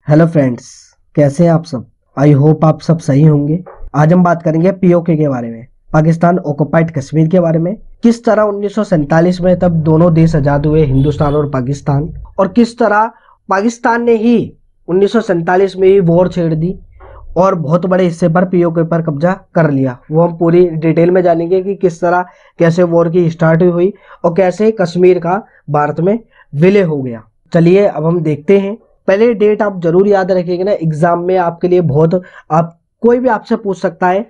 Hello friends, कैसे हैं आप सब। आई होप आप सब सही होंगे। आज हम बात करेंगे पीओके के बारे में, पाकिस्तान ऑक्युपाइड कश्मीर के बारे में। किस तरह 1947 में तब दोनों देश आजाद हुए, हिंदुस्तान और पाकिस्तान, और किस तरह पाकिस्तान ने ही 1947 में ही वॉर छेड़ दी और बहुत बड़े हिस्से पर पीओके पर कब्जा कर लिया। वो हम पूरी डिटेल में जानेंगे कि किस तरह कैसे वॉर की स्टार्ट हुई और कैसे कश्मीर का भारत में विलय हो गया। चलिए अब हम देखते हैं। पहले डेट आप जरूर याद रखिएगा ना, एग्जाम में आपके लिए बहुत, आप कोई भी आपसे पूछ सकता है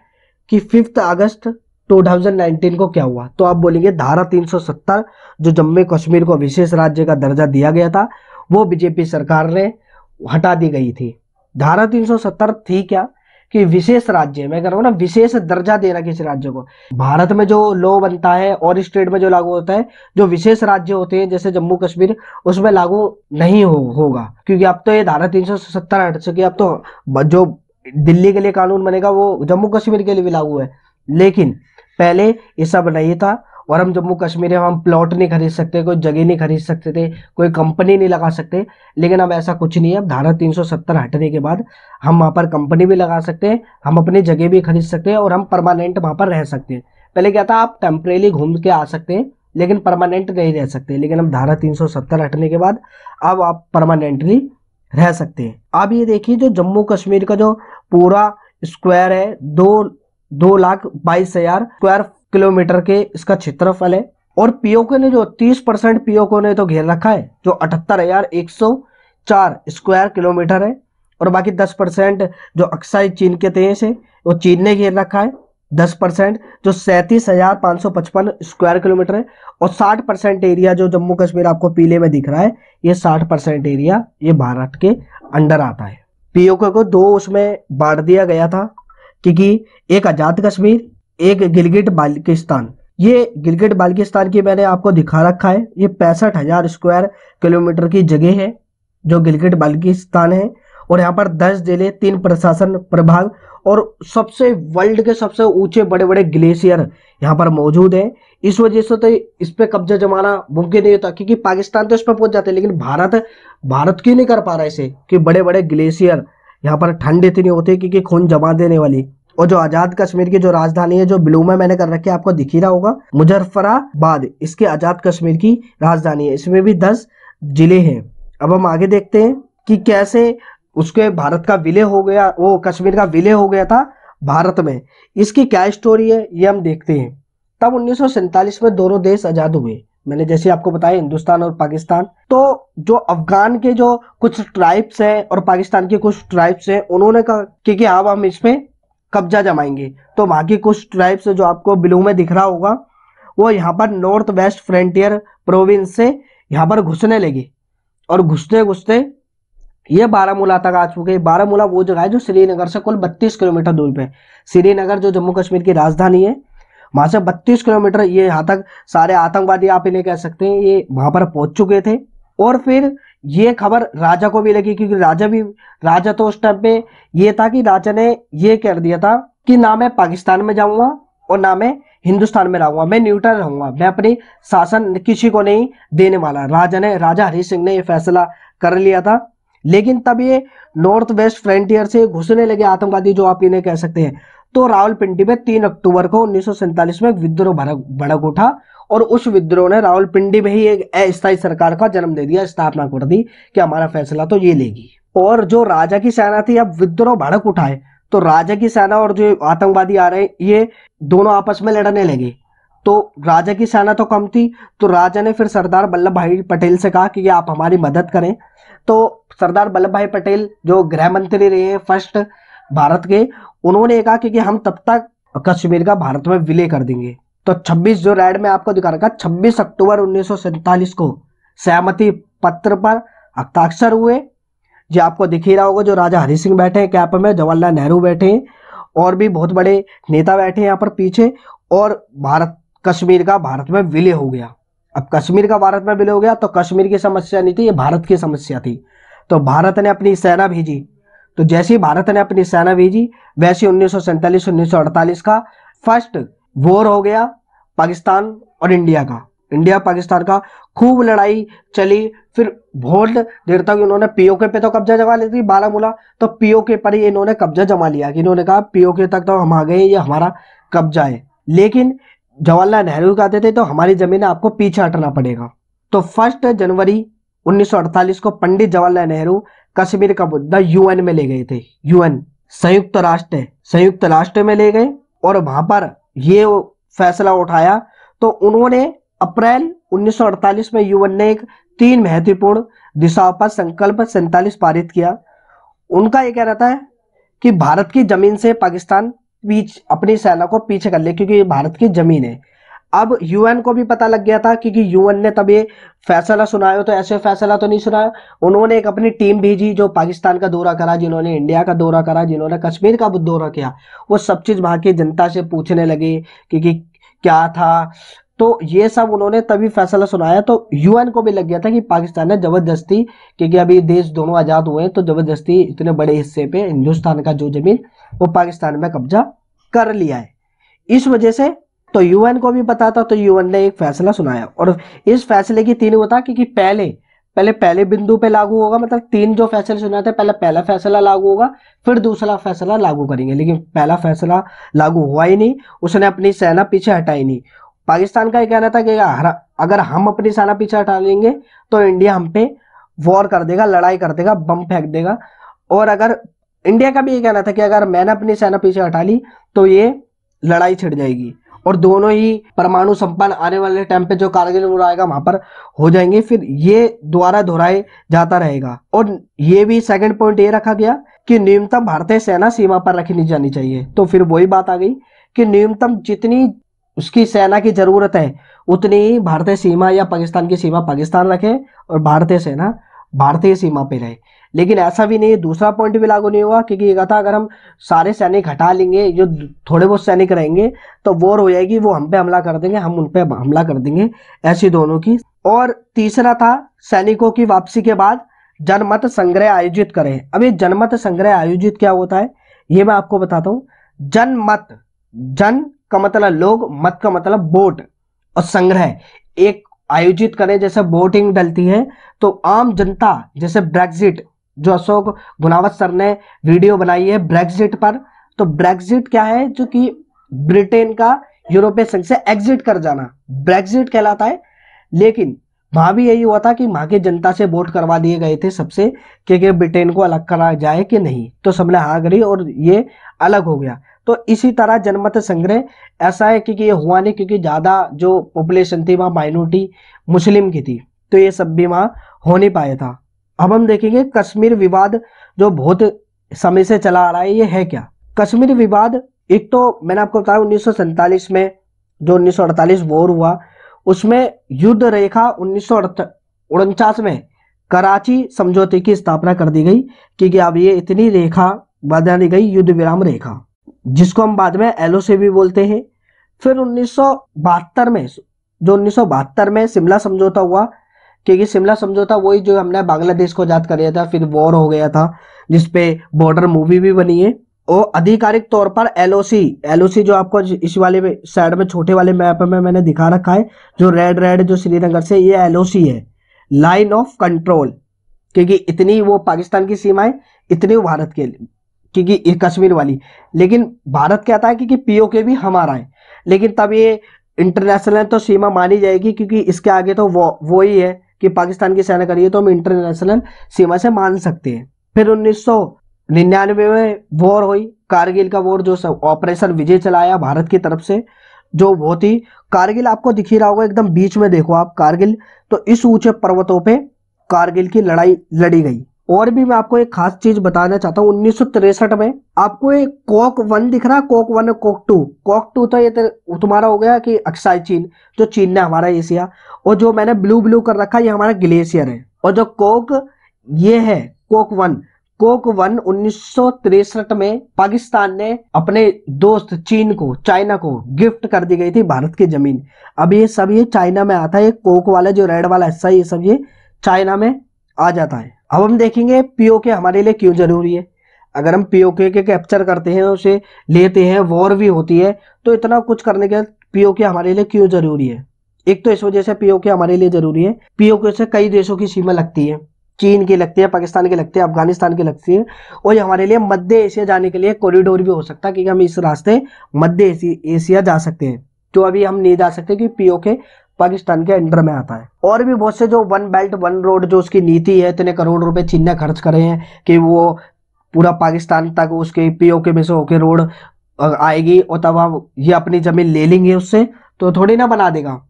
कि 5 अगस्त 2019 को क्या हुआ, तो आप बोलेंगे धारा 370 जो जम्मू कश्मीर को विशेष राज्य का दर्जा दिया गया था वो बीजेपी सरकार ने हटा दी गई थी। धारा 370 थी क्या कि विशेष राज्य, मैं कह रहा हूँ ना, विशेष दर्जा देना किसी राज्य को। भारत में जो लॉ बनता है और स्टेट में जो लागू होता है, जो विशेष राज्य होते हैं जैसे जम्मू कश्मीर, उसमें लागू नहीं होगा, क्योंकि अब तो ये धारा 370 हट चुकी है। अब तो जो दिल्ली के लिए कानून बनेगा वो जम्मू कश्मीर के लिए भी लागू है, लेकिन पहले ये सब नहीं था। और हम जम्मू कश्मीर में हम प्लॉट नहीं खरीद सकते, कोई जगह नहीं खरीद सकते थे, कोई कंपनी नहीं लगा सकते, लेकिन अब ऐसा कुछ नहीं है। अब धारा 370 हटने के बाद हम वहाँ पर कंपनी भी लगा सकते हैं, हम अपनी जगह भी खरीद सकते हैं और हम परमानेंट वहाँ पर रह सकते हैं। पहले क्या था, आप टेम्परेरी घूम के आ सकते हैं लेकिन परमानेंट नहीं रह सकते, लेकिन अब धारा 370 हटने के बाद अब आप परमानेंटली रह सकते हैं। अब ये देखिए, जो जम्मू कश्मीर का जो पूरा स्क्वायर है, 2,22,000 स्क्वायर किलोमीटर के इसका क्षेत्रफल है। और पीओके ने जो 30% पीओके ने तो घेर रखा है, जो 78,104 स्क्वायर किलोमीटर है। और बाकी 10% जो अक्साई चीन के देश है वो चीन ने घेर रखा है। 10% जो 37,555 स्क्वायर किलोमीटर है। और 60% एरिया जो जम्मू कश्मीर आपको पीले में दिख रहा है, ये 60% एरिया ये भारत के अंडर आता है। पीओके को दो उसमें बांट दिया गया था, क्योंकि एक आजाद कश्मीर, एक गिलगिट बाल्टिस्तान। ये गिलगिट बाल्टिस्तान की मैंने आपको दिखा रखा है, ये 65,000 स्क्वायर किलोमीटर की जगह है जो गिलगिट बाल्टिस्तान है। और यहाँ पर 10 जिले, 3 प्रशासन प्रभाग और सबसे वर्ल्ड के सबसे ऊंचे बड़े बड़े ग्लेशियर यहाँ पर मौजूद है। इस वजह से तो इस पे कब्जा जमाना मुमकिन नहीं होता, क्योंकि पाकिस्तान तो इस पर पहुंच जाते, लेकिन भारत क्यों नहीं कर पा रहा इसे, कि बड़े बड़े ग्लेशियर यहाँ पर ठंड इतनी होती है क्योंकि खून जमा देने वाली। और जो आजाद कश्मीर की जो राजधानी है, जो ब्लू में मैंने कर रखी है, आपको दिख ही रहा होगा, मुजफ्फराबाद इसके आजाद कश्मीर की राजधानी है। इसमें भी 10 जिले हैं। अब हम आगे देखते हैं कि कैसे उसके भारत का विलय हो गया, वो कश्मीर का विलय हो गया था भारत में। इसकी क्या स्टोरी है ये हम देखते हैं। तब 1947 में दोनों देश आजाद हुए, मैंने जैसे आपको बताया, हिंदुस्तान और पाकिस्तान। तो जो अफगान के जो कुछ ट्राइब्स हैं और पाकिस्तान के कुछ ट्राइब्स हैं, उन्होंने कहा कि अब हम इस पे कब्जा जमाएंगे। तो वहां की कुछ ट्राइब्स जो आपको ब्लू में दिख रहा होगा, वो यहाँ पर नॉर्थ वेस्ट फ्रंटियर प्रोविंस से यहाँ पर घुसने लगे। और घुसते घुसते ये बारामूला तक आ चुके हैं। बारामूला वो जगह है जो श्रीनगर से कुल 32 किलोमीटर दूर पे। श्रीनगर जो जम्मू कश्मीर की राजधानी है, वहां से 32 किलोमीटर, ये यहाँ तक सारे आतंकवादी आप इन्हें कह सकते हैं, ये वहां पर पहुंच चुके थे। और फिर ये खबर राजा को भी लगी, क्योंकि राजा तो उस टाइम पे ये था कि राजा ने ये कह दिया था कि ना मैं पाकिस्तान में जाऊंगा और ना मैं हिंदुस्तान में रहूंगा, मैं न्यूट्रल रहूंगा, मैं अपनी शासन किसी को नहीं देने वाला। राजा हरि सिंह ने ये फैसला कर लिया था। लेकिन तब ये नॉर्थ वेस्ट फ्रंटियर से घुसने लगे आतंकवादी, जो आप इन्हें कह सकते हैं। तो रावलपिंडी में 3 अक्टूबर को 1947 में विद्रोह भड़क उठा और उस विद्रोह ने रावलपिंडी में ही एक अस्थायी सरकार का जन्म दे दिया, स्थापना कर दी कि हमारा फैसला तो ये लेगी। और जो राजा की सेना थी, अब विद्रोह भड़क उठाए तो राजा की सेना और जो आतंकवादी आ रहे, ये दोनों आपस में लड़ने लगे। तो राजा की सेना तो कम थी, तो राजा ने फिर सरदार वल्लभ भाई पटेल से कहा कि आप हमारी मदद करें। तो सरदार वल्लभ भाई पटेल जो गृह मंत्री रहे हैं फर्स्ट भारत के, उन्होंने कहा कि हम तब तक कश्मीर का भारत में विलय कर देंगे। तो 26 जो रेड में आपको दिखा रखा, 26 अक्टूबर 1947 को सहमति पत्र पर हस्ताक्षर हुए। जो आपको दिख ही रहा होगा, जो राजा हरि सिंह बैठे हैं कैंप में, जवाहरलाल नेहरू बैठे हैं और भी बहुत बड़े नेता बैठे हैं यहाँ पर पीछे। और कश्मीर का भारत में विलय हो गया। अब कश्मीर का भारत में विलय हो गया तो कश्मीर की समस्या नहीं थी, ये भारत की समस्या थी। तो भारत ने अपनी सेना भेजी। तो जैसे ही भारत ने अपनी सेना भेजी, वैसे 1947-1948 का फर्स्ट वॉर हो गया पाकिस्तान और इंडिया का। इंडिया पाकिस्तान का खूब लड़ाई चली। फिर बहुत देर तक इन्होंने पीओके पे तो कब्जा जमा ली थी बारामूला, तो पीओके पर ही इन्होंने कब्जा जमा लिया कि इन्होंने कहा पीओके तक तो हम आ गए, ये हमारा कब्जा है। लेकिन जवाहरलाल नेहरू कहते थे तो हमारी जमीन आपको पीछे हटना पड़ेगा। तो 1 जनवरी 1948 को पंडित जवाहरलाल नेहरू कश्मीर का मुद्दा यूएन में ले गए थे। यूएन संयुक्त राष्ट्र में ले गए और वहां पर ये फैसला उठाया। तो उन्होंने अप्रैल 1948 में यूएन ने एक 3 महत्वपूर्ण दिशाओं पर संकल्प 47 पारित किया। उनका ये कहना था कि भारत की जमीन से पाकिस्तान अपनी सेना को पीछे कर ले, क्योंकि ये भारत की जमीन है। अब यूएन को भी पता लग गया था, क्योंकि यूएन ने तब ये फैसला सुनाया, तो ऐसे फैसला तो नहीं सुनाया। उन्होंने एक अपनी टीम भेजी जो पाकिस्तान का दौरा करा, जिन्होंने इंडिया का दौरा करा, जिन्होंने कश्मीर का दौरा किया। वो सब चीज वहां की जनता से पूछने लगे कि क्या था। तो ये सब उन्होंने तभी फैसला सुनाया। तो यूएन को भी लग गया था कि पाकिस्तान ने जबरदस्ती, क्योंकि अभी देश दोनों आजाद हुए हैं, तो जबरदस्ती इतने बड़े हिस्से पे हिंदुस्तान का जो जमीन वो पाकिस्तान में कब्जा कर लिया है। इस वजह से तो यूएन को भी पता था, तो यूएन ने एक फैसला सुनाया। और इस फैसले की 3 होता कि पहले बिंदु पे लागू होगा, मतलब 3 जो फैसले सुनाए थे, पहला फैसला लागू होगा, फिर दूसरा फैसला लागू करेंगे। लेकिन पहला फैसला लागू हुआ ही नहीं, उसने अपनी सेना पीछे हटाई नहीं। पाकिस्तान का ये कहना था कि अगर हम अपनी सेना पीछे हटा लेंगे तो इंडिया हम पे वॉर कर देगा, लड़ाई कर देगा, बम फेंक देगा। और अगर इंडिया का भी ये कहना था कि अगर मैंने अपनी सेना पीछे हटा ली तो ये लड़ाई छिड़ जाएगी और दोनों ही परमाणु संपन्न आने वाले टाइम पे जो कारगिल वॉर आएगा वहां पर हो जाएंगे। फिर ये दोबारा दोहराए जाता रहेगा। और ये भी सेकंड पॉइंट ये रखा गया कि न्यूनतम भारतीय सेना सीमा पर रखी नहीं जानी चाहिए। तो फिर वही बात आ गई कि न्यूनतम जितनी उसकी सेना की जरूरत है उतनी ही भारतीय सीमा या पाकिस्तान की सीमा पाकिस्तान रखे और भारतीय सेना भारतीय सीमा पे रहे। लेकिन ऐसा भी नहीं, दूसरा पॉइंट भी लागू नहीं हुआ, क्योंकि ये कहा अगर हम सारे सैनिक हटा लेंगे, जो थोड़े बहुत सैनिक रहेंगे तो वॉर हो जाएगी, वो हम पे हमला कर देंगे, हम उन पे हमला कर देंगे, ऐसी दोनों की। और तीसरा था सैनिकों की वापसी के बाद जनमत संग्रह आयोजित करें। अब ये जनमत संग्रह आयोजित क्या होता है ये मैं आपको बताता हूँ। जनमत, जन का मतलब लोग, मत का मतलब वोट, और संग्रह एक आयोजित करें। जैसे वोटिंग डलती है तो आम जनता, जैसे ब्रेक्जिट जो अशोक गुनावत सर ने वीडियो बनाई है ब्रेक्जिट पर, तो ब्रेक्जिट क्या है, जो कि ब्रिटेन का यूरोपीय संघ से एग्जिट कर जाना, ब्रेक्जिट कहलाता है। लेकिन वहां भी यही हुआ था कि वहां की जनता से वोट करवा दिए गए थे सबसे कि ब्रिटेन को अलग करा जाए कि नहीं, तो सबने हाँ करी और ये अलग हो गया। तो इसी तरह जनमत संग्रह ऐसा है क्योंकि ये हुआ नहीं, क्योंकि ज्यादा जो पॉपुलेशन थी वहां माइनॉरिटी मुस्लिम की थी, तो ये सब भी वहां हो नहीं पाया था। अब हम देखेंगे कश्मीर विवाद जो बहुत समय से चला आ रहा है, ये है क्या कश्मीर विवाद। एक तो मैंने आपको बताया 1947 में जो 1948 वॉर हुआ, उसमें युद्ध रेखा 1949 में कराची समझौते की स्थापना कर दी गई, क्योंकि अब ये इतनी रेखा बना दी गई, युद्ध विराम रेखा, जिसको हम बाद में एलओसी भी बोलते हैं। फिर 1972 में, जो 1972 में शिमला समझौता हुआ, क्योंकि शिमला समझौता वही जो हमने बांग्लादेश को आजाद कर दिया था, फिर वॉर हो गया था, जिसपे बॉर्डर मूवी भी बनी है। और आधिकारिक तौर पर एलओसी जो आपको इस वाले साइड में छोटे वाले मैप में मैंने दिखा रखा है, जो रेड जो श्रीनगर से, ये एलओसी है, लाइन ऑफ कंट्रोल, क्योंकि इतनी वो पाकिस्तान की सीमाएं, इतनी वो भारत के, क्योंकि ये कश्मीर वाली। लेकिन भारत कहता है कि पीओके भी हमारा है, लेकिन तब ये इंटरनेशनल तो सीमा मानी जाएगी, क्योंकि इसके आगे तो वो ही है कि पाकिस्तान की सेना करिए तो हम इंटरनेशनल सीमा से मान सकते हैं। फिर 1999 में वॉर हुई, कारगिल का वॉर, जो ऑपरेशन विजय चलाया भारत की तरफ से, जो बहुत ही, कारगिल आपको दिख ही रहा होगा एकदम बीच में, देखो आप कारगिल, तो इस ऊंचे पर्वतों पे कारगिल की लड़ाई लड़ी गई। और भी मैं आपको एक खास चीज बताना चाहता हूँ, 1963 में आपको एक कॉक 1 दिख रहा है, कॉक 1 और कॉक 2 तो ये तुम्हारा हो गया कि अक्साई चीन, जो चीन ने हमारा एशिया, और जो मैंने ब्लू कर रखा है ये हमारा ग्लेशियर है। और जो कॉक ये है कॉक 1 1963 में पाकिस्तान ने अपने दोस्त चीन को, चाइना को गिफ्ट कर दी गई थी भारत की जमीन। अब ये सब ये चाइना में आता है, ये कॉक वाला जो रेड वाला हिस्सा, ये सब ये चाइना में आ जाता है। अब हम देखेंगे पीओके हमारे लिए क्यों जरूरी है। अगर हम पीओके के कैप्चर करते हैं, उसे लेते हैं, वॉर भी होती है, तो इतना कुछ करने के पीओके हमारे लिए क्यों जरूरी है, एक तो इस वजह से पीओके हमारे लिए जरूरी है। पीओके से कई देशों की सीमा लगती है, चीन की लगती है, पाकिस्तान की लगती है, अफगानिस्तान की लगती है, और ये हमारे लिए मध्य एशिया जाने के लिए कॉरिडोर भी हो सकता है, क्योंकि हम इस रास्ते मध्य एशिया जा सकते हैं, जो अभी हम नहीं जा सकते कि पीओके पाकिस्तान के अंडर में आता है। और भी बहुत से जो वन बेल्ट वन रोड जो उसकी नीति है, इतने करोड़ रुपए चीन ने खर्च करे हैं कि वो पूरा पाकिस्तान तक उसके पीओके में से होके रोड आएगी, और तब हम ये अपनी जमीन ले लेंगे उससे, तो थोड़ी ना बना देगा।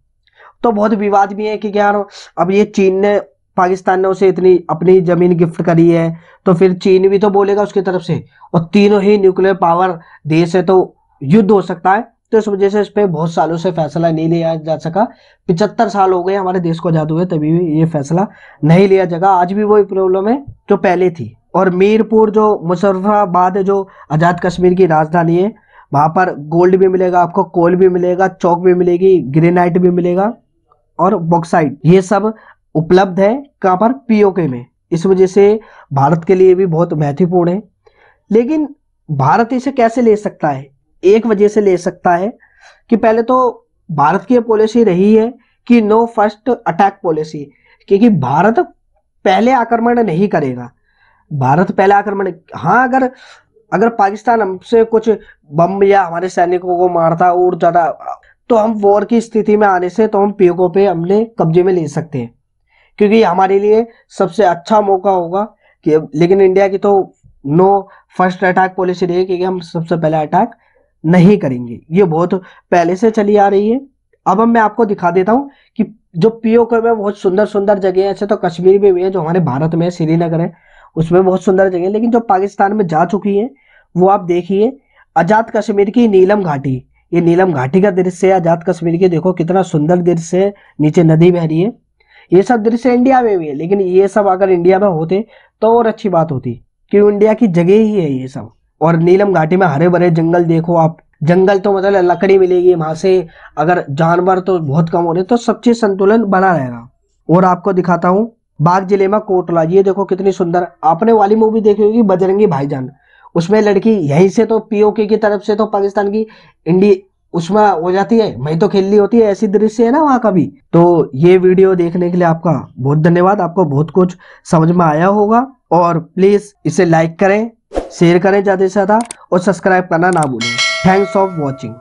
तो बहुत विवाद भी है कि यार अब ये चीन ने, पाकिस्तान ने उसे इतनी अपनी जमीन गिफ्ट करी है, तो फिर चीन भी तो बोलेगा उसकी तरफ से, और तीनों ही न्यूक्लियर पावर देश है, तो युद्ध हो सकता है। तो इस वजह से इस पे बहुत सालों से फैसला नहीं लिया जा सका। 75 साल हो गए हमारे देश को आजाद हुए, तभी भी ये फैसला नहीं लिया जाएगा। आज भी वही प्रॉब्लम है जो पहले थी। और मीरपुर जो मुजफ्फराबाद है, जो आजाद कश्मीर की राजधानी है, वहां पर गोल्ड भी मिलेगा आपको, कोल भी मिलेगा, चौक भी मिलेगी, ग्रेनाइट भी मिलेगा और बॉक्साइट, ये सब उपलब्ध है कहां पर, पीओके में। इस वजह से भारत के लिए भी बहुत महत्वपूर्ण है। लेकिन भारत इसे कैसे ले सकता है? एक वजह से ले सकता है कि पहले तो भारत की पॉलिसी रही है कि नो फर्स्ट अटैक पॉलिसी, क्योंकि भारत पहले आक्रमण नहीं करेगा। भारत पहले आक्रमण, हाँ, अगर पाकिस्तान हमसे कुछ बम या हमारे सैनिकों को मारता और ज्यादा, तो हम वॉर की स्थिति में आने से तो हम पीओके पे हमने कब्जे में ले सकते हैं, क्योंकि हमारे लिए सबसे अच्छा मौका होगा कि, लेकिन इंडिया की तो नो फर्स्ट अटैक पॉलिसी रही है, क्योंकि हम सबसे पहले अटैक नहीं करेंगे। ये बहुत पहले से चली आ रही है। अब मैं आपको दिखा देता हूँ कि जो पीओके में बहुत सुंदर सुंदर जगह है, ऐसे तो कश्मीर में भी है, जो हमारे भारत में श्रीनगर है उसमें बहुत सुंदर जगह है, लेकिन जो पाकिस्तान में जा चुकी है वो आप देखिए। आजाद कश्मीर की नीलम घाटी, ये नीलम घाटी का दृश्य है आजाद कश्मीर के, देखो कितना सुंदर दृश्य है, नीचे नदी बह रही है। ये सब दृश्य इंडिया में भी है, लेकिन ये सब अगर इंडिया में होते तो और अच्छी बात होती, क्योंकि इंडिया की जगह ही है ये सब। और नीलम घाटी में हरे भरे जंगल देखो आप, जंगल तो मतलब लकड़ी मिलेगी वहां से, अगर जानवर तो बहुत कम हो रहे, तो सब चीज संतुलन बना रहेगा। और आपको दिखाता हूँ बाग जिले में कोटला, ये देखो कितनी सुंदर, आपने वाली मूवी देखी होगी बजरंगी भाईजान, उसमें लड़की यहीं से तो पीओके की तरफ से तो पाकिस्तान की इंडिया उसमें हो जाती है, मैं तो खेल ली होती है, ऐसी दृश्य है ना वहां का भी। तो ये वीडियो देखने के लिए आपका बहुत धन्यवाद, आपको बहुत कुछ समझ में आया होगा। और प्लीज इसे लाइक करें, शेयर करें ज्यादा से ज्यादा, और सब्सक्राइब करना ना भूलें। Thanks for watching.